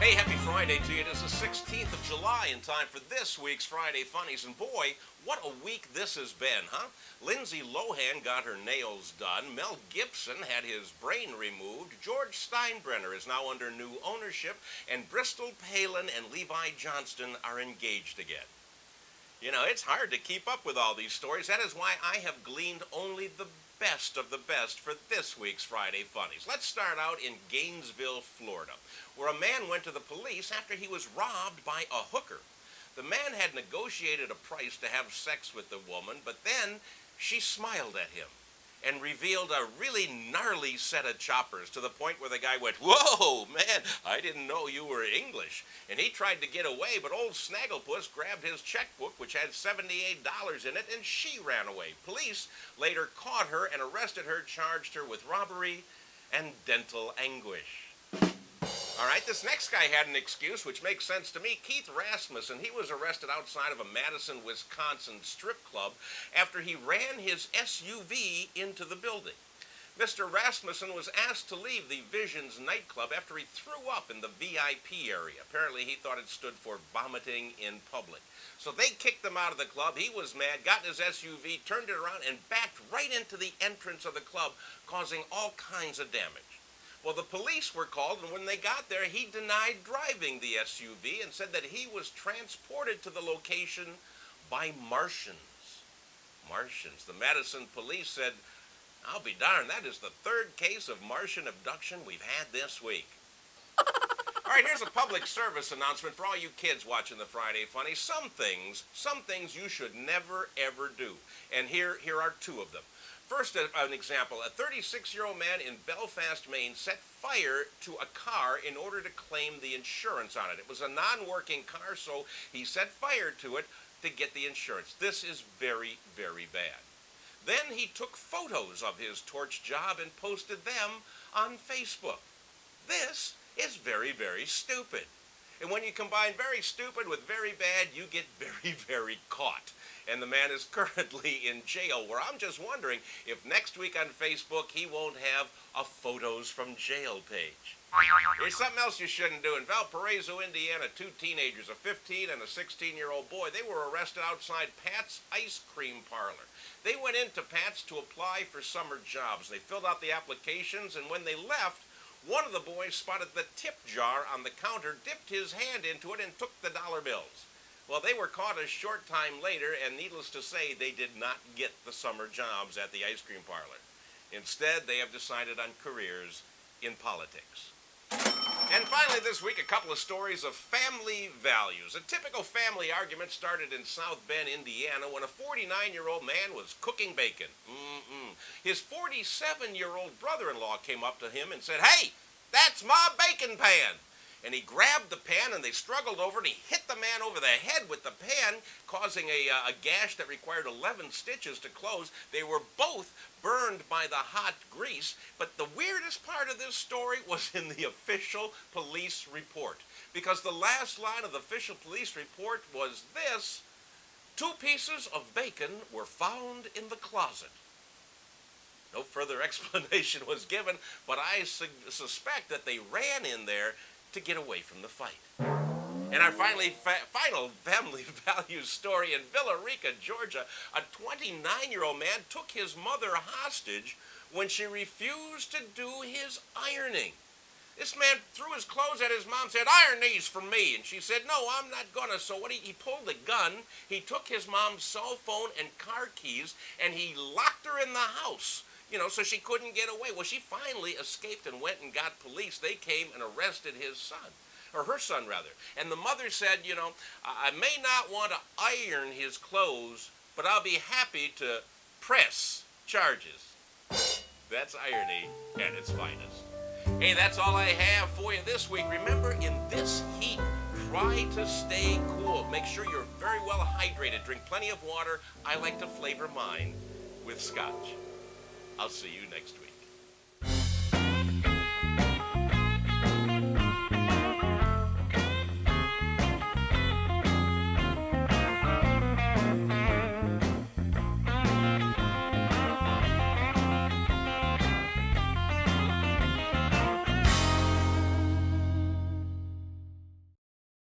Hey, happy Friday to you. It is the 16th of July in time for this week's Friday Funnies. And boy, what a week this has been, huh? Lindsay Lohan got her nails done. Mel Gibson had his brain removed. George Steinbrenner is now under new ownership. And Bristol Palin and Levi Johnston are engaged again. You know, it's hard to keep up with all these stories. That is why I have gleaned only the best of the best for this week's Friday Funnies. Let's start out in Gainesville, Florida, where a man went to the police after he was robbed by a hooker. The man had negotiated a price to have sex with the woman, but then she smiled at him and revealed a really gnarly set of choppers to the point where the guy went, "Whoa, man, I didn't know you were English." And he tried to get away, but old Snagglepuss grabbed his checkbook, which had $78 in it, and she ran away. Police later caught her and arrested her, charged her with robbery and dental anguish. All right, this next guy had an excuse, which makes sense to me. Keith Rasmussen, he was arrested outside of a Madison, Wisconsin strip club after he ran his SUV into the building. Mr. Rasmussen was asked to leave the Visions nightclub after he threw up in the VIP area. Apparently, he thought it stood for vomiting in public. So they kicked him out of the club. He was mad, got in his SUV, turned it around, and backed right into the entrance of the club, causing all kinds of damage. Well, the police were called, and when they got there, he denied driving the SUV and said that he was transported to the location by Martians. Martians. The Madison police said, "I'll be darned, that is the third case of Martian abduction we've had this week." All right, here's a public service announcement for all you kids watching the Friday Funny. Some things you should never, ever do. And here are two of them. First, an example. A 36-year-old man in Belfast, Maine set fire to a car in order to claim the insurance on it. It was a non-working car, so he set fire to it to get the insurance. This is very, very bad. Then he took photos of his torch job and posted them on Facebook. This is very, very stupid. And when you combine very stupid with very bad, you get very, very caught. And the man is currently in jail, where I'm just wondering if next week on Facebook he won't have a photos from jail page. Here's something else you shouldn't do. In Valparaiso, Indiana, two teenagers, a 15 and a 16-year-old boy, they were arrested outside Pat's ice cream parlor. They went into Pat's to apply for summer jobs. They filled out the applications, and when they left, one of the boys spotted the tip jar on the counter, dipped his hand into it, and took the dollar bills. Well, they were caught a short time later, and needless to say, they did not get the summer jobs at the ice cream parlor. Instead, they have decided on careers in politics. And finally this week, a couple of stories of family values. A typical family argument started in South Bend, Indiana, when a 49-year-old man was cooking bacon. His 47-year-old brother-in-law came up to him and said, "Hey, that's my bacon pan." And he grabbed the pan, and they struggled over it, and he hit the man over the head with the pan, causing a gash that required 11 stitches to close. They were both burned by the hot grease, but the weirdest part of this story was in the official police report, because the last line of the official police report was this: "2 pieces of bacon were found in the closet." No further explanation was given, but I suspect that they ran in there to get away from the fight. And our final family values story in Villa Rica, Georgia, a 29-year-old man took his mother hostage when she refused to do his ironing. This man threw his clothes at his mom, said, "Iron these for me." And she said, "No, I'm not gonna." So he pulled a gun, he took his mom's cell phone and car keys, and he locked her in the house, so she couldn't get away. Well, she finally escaped and went and got police. They came and arrested his son, or her son rather. And the mother said, "I may not want to iron his clothes, but I'll be happy to press charges." That's irony at its finest. Hey, that's all I have for you this week. Remember, in this heat, try to stay cool. Make sure you're very well hydrated. Drink plenty of water. I like to flavor mine with scotch. I'll see you next week.